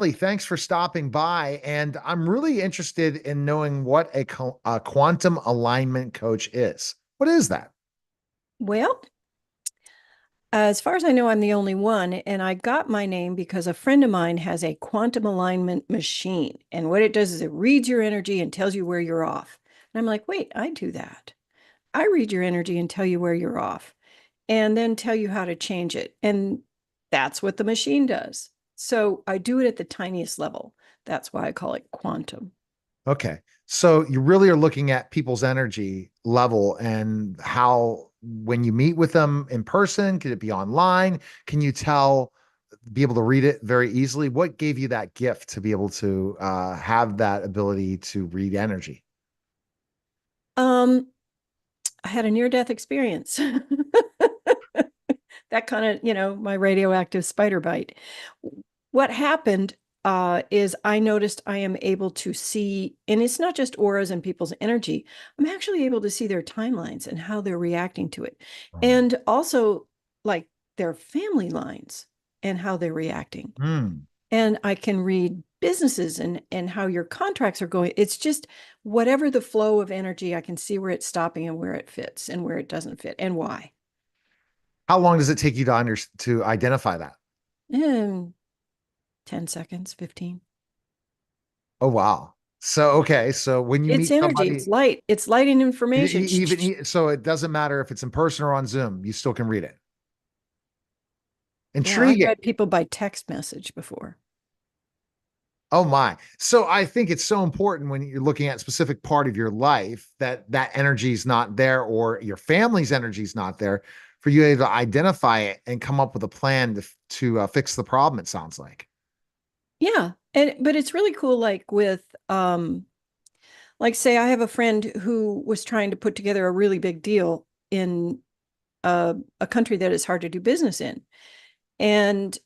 Thanks for stopping by. And I'm really interested in knowing what a quantum alignment coach is. What is that? Well, as far as I know, I'm the only one, and I got my name because a friend of mine has a quantum alignment machine. And what it does is it reads your energy and tells you where you're off. And I'm like, wait, I do that. I read your energy and tell you where you're off, and then tell you how to change it. And that's what the machine does. So I do it at the tiniest level. That's why I call it quantum. Okay. So you really are looking at people's energy level and how, when you meet with them in person, could it be online? Can you tell, be able to read it very easily? What gave you that gift to be able to have that ability to read energy? Um, I had a near-death experience. That kind of, my radioactive spider bite. What happened is I noticed I am able to see, and it's not just auras and people's energy. I'm actually able to see their timelines and how they're reacting to it. And also like their family lines and how they're reacting. Hmm. And I can read businesses and how your contracts are going. It's just whatever the flow of energy, I can see where it's stopping and where it fits and where it doesn't fit and why. How long does it take you to identify that? And 10 seconds, 15. Oh, wow. So, okay. So when you It's meet energy, somebody, it's light, it's light and information. so it doesn't matter if it's in person or on Zoom, you still can read it. Yeah, I've Intriguing. read people by text message before. Oh my. So I think it's so important when you're looking at a specific part of your life that that energy is not there, or your family's energy is not there, for you to identify it and come up with a plan to fix the problem, it sounds like. Yeah. And but it's really cool, like with like say I have a friend who was trying to put together a really big deal in a country that is hard to do business in. And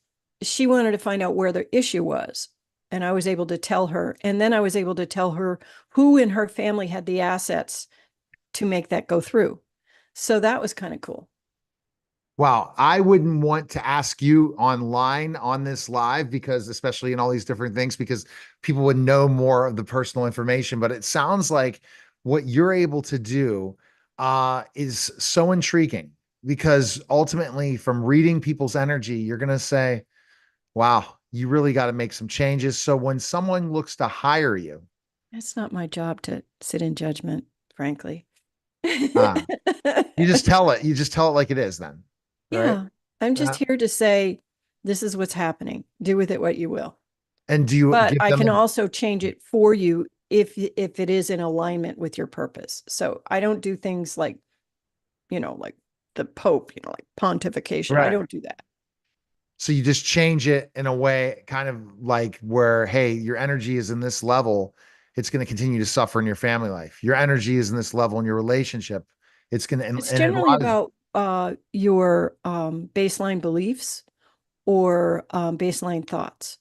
she wanted to find out where the issue was. And I was able to tell her. And then I was able to tell her who in her family had the assets to make that go through. So that was kind of cool. Wow, I wouldn't want to ask you online on this live, because especially in all these different things, because people would know more of the personal information, but it sounds like what you're able to do is so intriguing, because ultimately from reading people's energy, you're going to say, wow, you really got to make some changes. So when someone looks to hire you, It's not my job to sit in judgment, frankly. uh, you just tell it like it is then, right? Yeah, I'm just Uh, here to say this is what's happening. Do with it what you will. and do you But give I them can a, also change it for you if it is in alignment with your purpose. So I don't do things like, like the Pope, like pontification. I right? don't do that. So you just change it in a way, kind of like where, hey, your energy is in this level, it's going to continue to suffer in your family life. Your energy is in this level in your relationship. It's going to, It's and a generally lot of, about your baseline beliefs or baseline thoughts.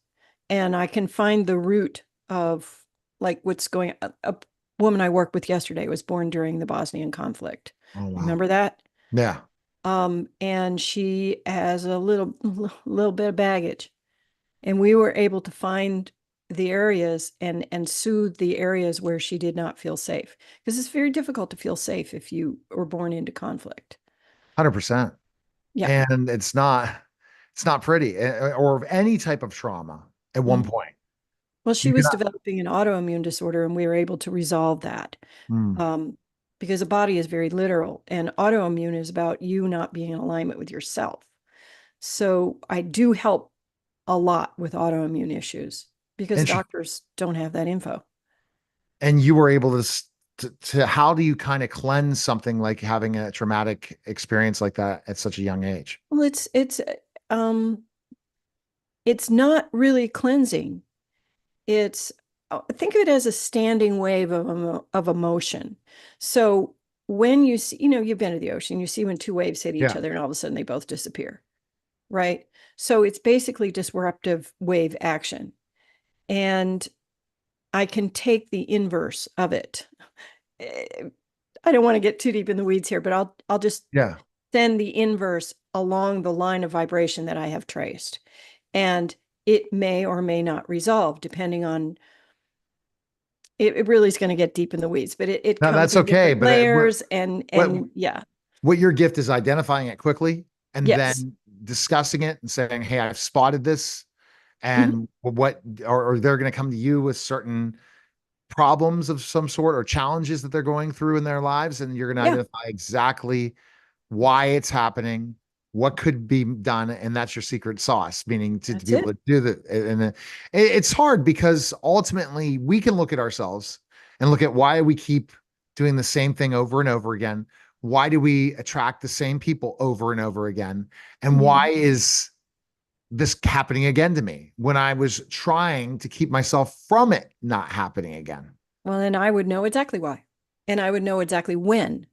And I can find the root of like what's going a woman I worked with yesterday was born during the Bosnian conflict. oh, wow. Remember that? Yeah. And she has a little bit of baggage. And we were able to find the areas and soothe the areas where she did not feel safe. Because it's very difficult to feel safe if you were born into conflict. 100%. Yeah. And it's not pretty, or of any type of trauma at one Mhm. point. Well, she You was cannot, developing an autoimmune disorder, and we were able to resolve that. mm. Um, because the body is very literal, and autoimmune is about you not being in alignment with yourself. So I do help a lot with autoimmune issues because Interesting. doctors don't have that info. And you were able to, how do you kind of cleanse something like having a traumatic experience like that at such a young age? Well, um it's not really cleansing. It's think of it as a standing wave of emotion. So when you see, you've been to the ocean, you see when two waves hit each Yeah. other and all of a sudden they both disappear, right? So it's basically disruptive wave action. And I can take the inverse of it. Eh, I don't want to get too deep in the weeds here, but I'll just Yeah. send the inverse along the line of vibration that I have traced. And it may or may not resolve depending on it really is going to get deep in the weeds, but it No, comes that's in okay. different But layers what and yeah. what your gift is identifying it quickly and Yes. then discussing it and saying, "Hey, I've spotted this," Mhm. and or they're going to come to you with certain problems of some sort or challenges that they're going through in their lives, and you're going to Yeah, identify exactly why it's happening, what could be done, and that's your secret sauce, meaning to that's be able it. to do that. And it's hard because ultimately we can look at ourselves and look at why we keep doing the same thing over and over again. Why do we attract the same people over and over again? And why Mhm. is this happening again to me when I was trying to keep myself from it not happening again? Well, then I would know exactly why. And I would know exactly when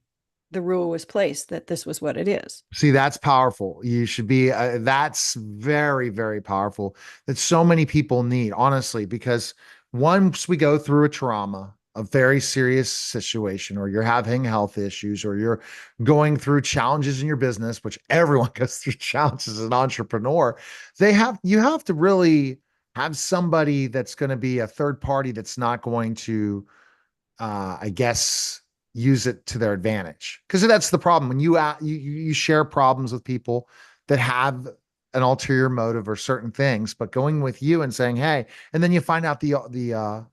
the rule was placed that this was what it is. See, that's powerful. You should be, that's very, very powerful that so many people need, honestly, because once we go through a trauma, a very serious situation, or you're having health issues, or you're going through challenges in your business, which everyone goes through challenges as an entrepreneur, you have to really have somebody that's going to be a third party that's not going to I guess use it to their advantage because that's the problem when you share problems with people that have an ulterior motive or certain things, but going with you and saying, "Hey," and then you find out the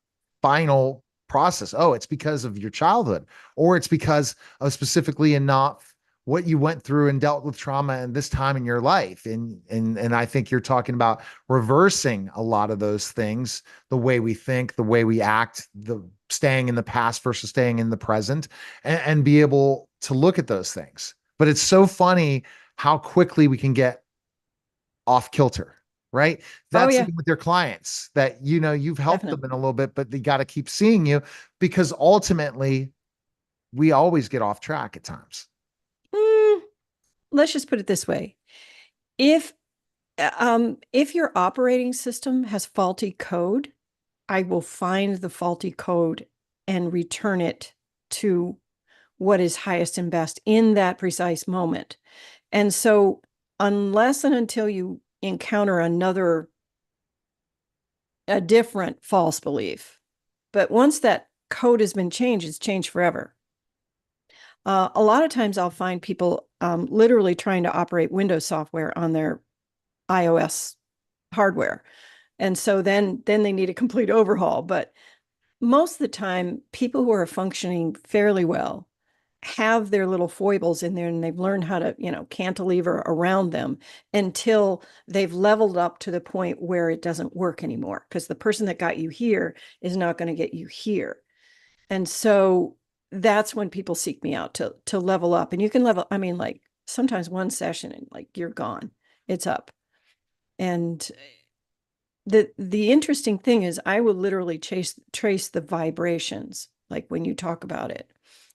final process. Oh, it's because of your childhood, or it's because of specifically enough what you went through and dealt with trauma and this time in your life. And I think you're talking about reversing a lot of those things, the way we think, the way we act, the staying in the past versus staying in the present, and be able to look at those things. But it's so funny how quickly we can get off kilter, right? Oh, That's yeah, even with your clients that you've helped them definitely. in a little bit, but they got to keep seeing you because ultimately we always get off track at times. Mm, let's just put it this way. If if your operating system has faulty code, I will find the faulty code and return it to what is highest and best in that precise moment. And so, unless and until you encounter a different false belief, but once that code has been changed, it's changed forever. A lot of times I'll find people literally trying to operate Windows software on their iOS hardware. And so then they need a complete overhaul. But most of the time, people who are functioning fairly well have their little foibles in there and they've learned how to, cantilever around them until they've leveled up to the point where it doesn't work anymore. Because the person that got you here is not going to get you here. And so that's when people seek me out to level up. And you can level, I mean, like sometimes one session and like you're gone. It's up. And the interesting thing is I will literally trace the vibrations, like when you talk about it.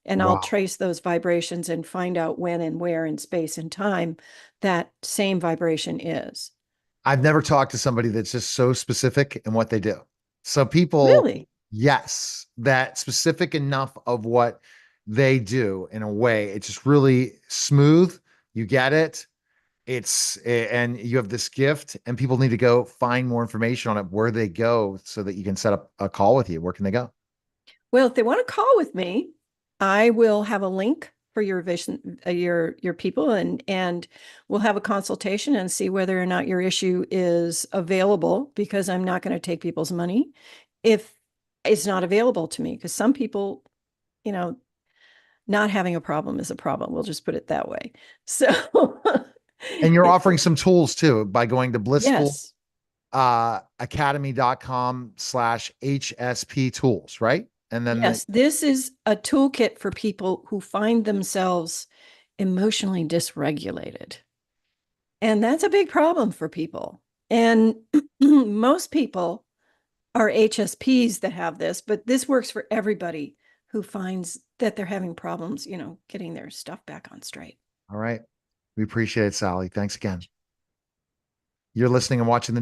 And I'll Wow. trace those vibrations and find out when and where in space and time that same vibration is. I've never talked to somebody that's just so specific in what they do. So people, Really? yes, that specific enough of what they do in a way, it's just really smooth. You get it. And you have this gift, and people need to go find more information on it, where they go so that you can set up a call with you. Where can they go? Well, if they want to call with me, I will have a link for your vision, your people, and we'll have a consultation and see whether or not your issue is available. Because I'm not going to take people's money if it's not available to me. Because some people, you know, not having a problem is a problem. We'll just put it that way. So, And you're offering some tools too by going to blissful yes, academy.com/HSP tools, right? And then yes, this is a toolkit for people who find themselves emotionally dysregulated. And that's a big problem for people. And most people are HSPs that have this, but this works for everybody who finds that they're having problems, getting their stuff back on straight. all right. We appreciate it, Sally. Thanks again. You're listening and watching the Neil